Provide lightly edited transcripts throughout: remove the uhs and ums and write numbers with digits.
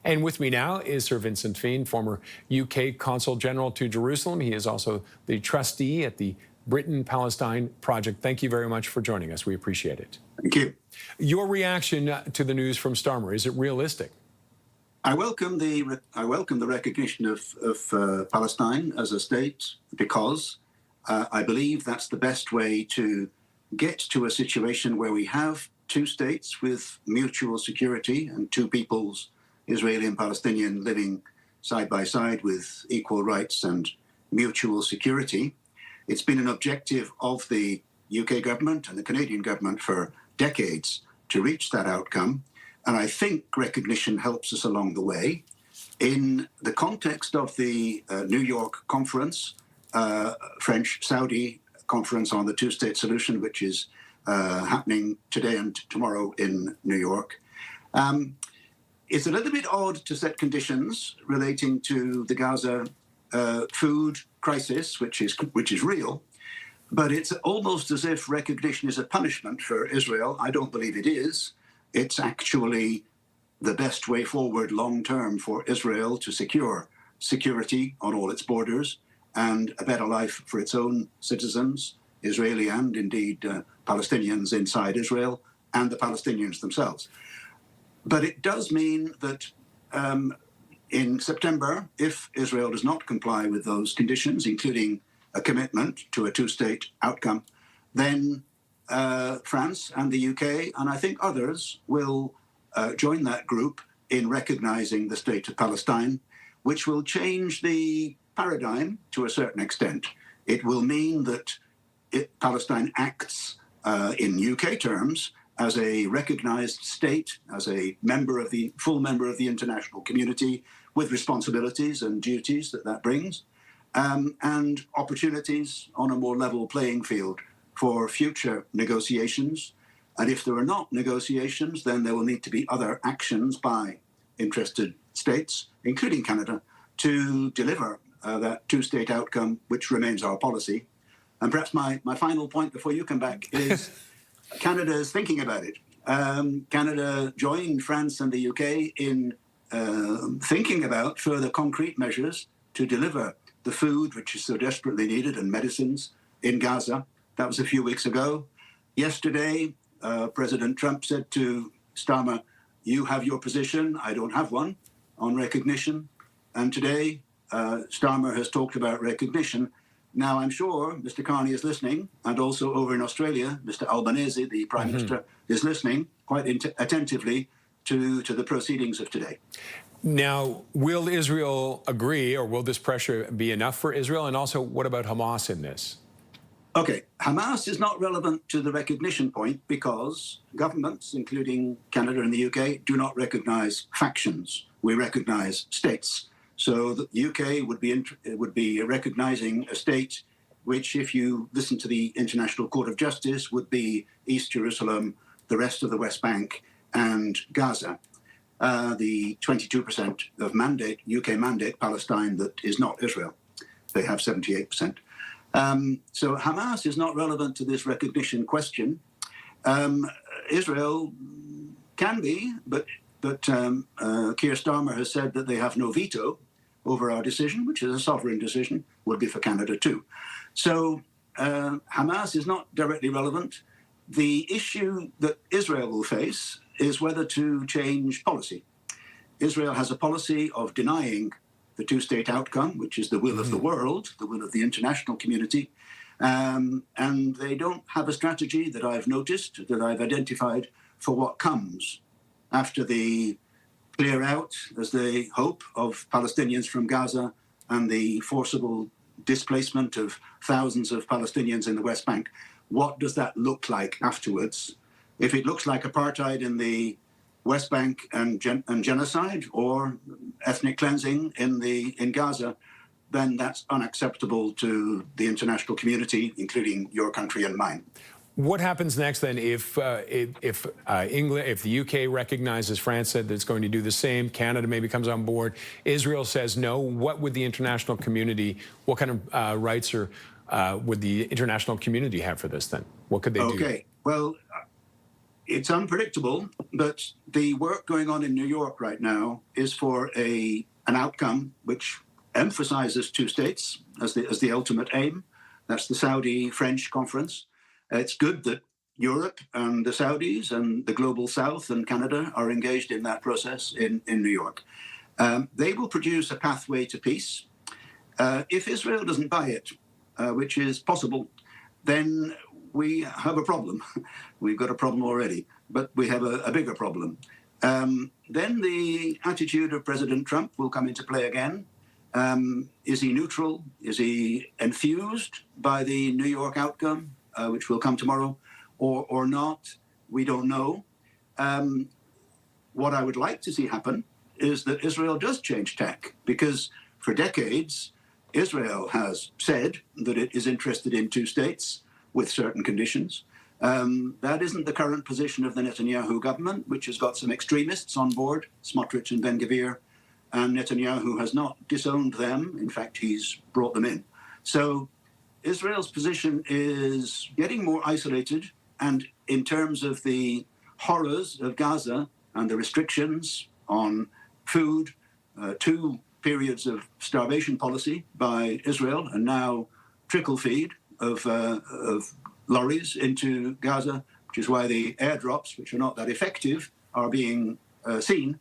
And with me now is Sir Vincent Fean, former UK Consul General to Jerusalem. He is also the trustee at the Britain-Palestine Project. Thank you very much for joining us. We appreciate it. Thank you. Your reaction to the news from Starmer, is it realistic? I welcome the recognition of Palestine as a state because I believe that's the best way to get to a situation where we have two states with mutual security and two peoples, Israeli and Palestinian, living side by side with equal rights and mutual security. It's been an objective of the UK government and the Canadian government for decades to reach that outcome. And I think recognition helps us along the way. In the context of the New York conference, French-Saudi conference on the two-state solution, which is happening today and tomorrow in New York, it's a little bit odd to set conditions relating to the Gaza food crisis, which is real, but it's almost as if recognition is a punishment for Israel. I don't believe it is. It's actually the best way forward long-term for Israel to secure security on all its borders and a better life for its own citizens, Israeli and indeed Palestinians inside Israel and the Palestinians themselves. But it does mean that in September, if Israel does not comply with those conditions, including a commitment to a two-state outcome, then France and the UK, and I think others, will join that group in recognizing the state of Palestine, which will change the paradigm to a certain extent. It will mean that Palestine acts in UK terms as a recognized state, as a full member of the international community, with responsibilities and duties that brings, and opportunities on a more level playing field for future negotiations. And if there are not negotiations, then there will need to be other actions by interested states, including Canada, to deliver that two-state outcome, which remains our policy. And perhaps my final point before you come back is Canada is thinking about it. Canada joined France and the UK in thinking about further concrete measures to deliver the food which is so desperately needed and medicines in Gaza. That was a few weeks ago. Yesterday, President Trump said to Starmer, "You have your position, I don't have one," on recognition. And today, Starmer has talked about recognition. Now, I'm sure Mr. Carney is listening, and also over in Australia, Mr. Albanese, the Prime Minister, is listening quite attentively to the proceedings of today. Now, will Israel agree, or will this pressure be enough for Israel? And also, what about Hamas in this? Okay, Hamas is not relevant to the recognition point because governments, including Canada and the UK, do not recognize factions. We recognize states. So the UK would be recognizing a state which, if you listen to the International Court of Justice, would be East Jerusalem, the rest of the West Bank, and Gaza. The 22% of UK mandate Palestine that is not Israel. They have 78%. So Hamas is not relevant to this recognition question. Israel can be, but Keir Starmer has said that they have no veto over our decision, which is a sovereign decision, would be for Canada too. So Hamas is not directly relevant. The issue that Israel will face is whether to change policy. Israel has a policy of denying the two-state outcome, which is the will of the world, the will of the international community. And they don't have a strategy that I've noticed, that I've identified, for what comes after the clear out, as they hope, of Palestinians from Gaza and the forcible displacement of thousands of Palestinians in the West Bank. What does that look like afterwards? If it looks like apartheid in the West Bank and genocide, or ethnic cleansing in Gaza, then that's unacceptable to the international community, including your country and mine. What happens next then if the UK recognizes, France said that it's going to do the same, Canada maybe comes on board, Israel says no? What would the international community, what kind of rights would the international community have for this then? What could they do? Okay, well, It's unpredictable, but the work going on in New York right now is for an outcome which emphasizes two states as the ultimate aim. That's the Saudi-French conference. It's good that Europe and the Saudis and the global South and Canada are engaged in that process in New York. They will produce a pathway to peace. If Israel doesn't buy it, which is possible, then we have a problem. We've got a problem already, but we have a bigger problem. Then the attitude of President Trump will come into play again. Is he neutral? Is he enthused by the New York outcome, which will come tomorrow, or not? We don't know. What I would like to see happen is that Israel does change tack, because for decades, Israel has said that it is interested in two states with certain conditions. That isn't the current position of the Netanyahu government, which has got some extremists on board, Smotrich and Ben-Gvir, and Netanyahu has not disowned them. In fact, he's brought them in. So Israel's position is getting more isolated, and in terms of the horrors of Gaza and the restrictions on food, 2 periods of starvation policy by Israel, and now trickle feed of lorries into Gaza, which is why the airdrops, which are not that effective, are being seen.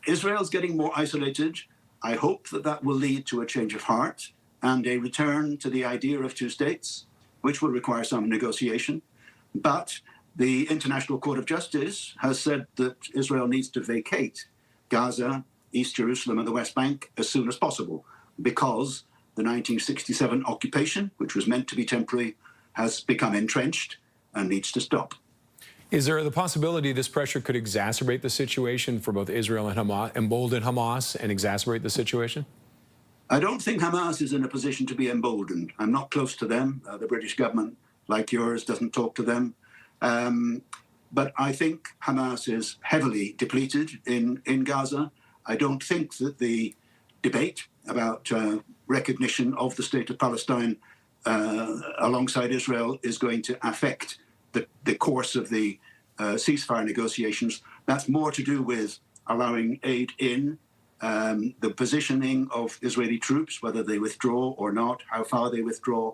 Israel's getting more isolated. I hope that that will lead to a change of heart and a return to the idea of two states, which will require some negotiation. But the International Court of Justice has said that Israel needs to vacate Gaza, East Jerusalem and the West Bank as soon as possible, because the 1967 occupation, which was meant to be temporary, has become entrenched and needs to stop. Is there the possibility this pressure could exacerbate the situation for both Israel and Hamas, embolden Hamas and exacerbate the situation? I don't think Hamas is in a position to be emboldened. I'm not close to them. The British government, like yours, doesn't talk to them. But I think Hamas is heavily depleted in Gaza. I don't think that the debate about recognition of the state of Palestine alongside Israel is going to affect the course of the ceasefire negotiations. That's more to do with allowing aid in, the positioning of Israeli troops, whether they withdraw or not, how far they withdraw.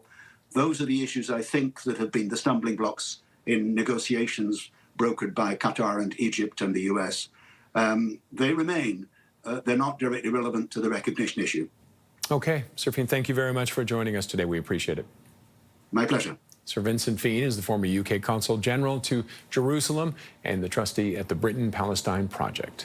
Those are the issues, I think, that have been the stumbling blocks in negotiations brokered by Qatar and Egypt and the US. They remain. They're not directly relevant to the recognition issue. Okay, Sir Fean, thank you very much for joining us today. We appreciate it. My pleasure. Sir Vincent Fean is the former UK Consul General to Jerusalem and the trustee at the Britain-Palestine Project.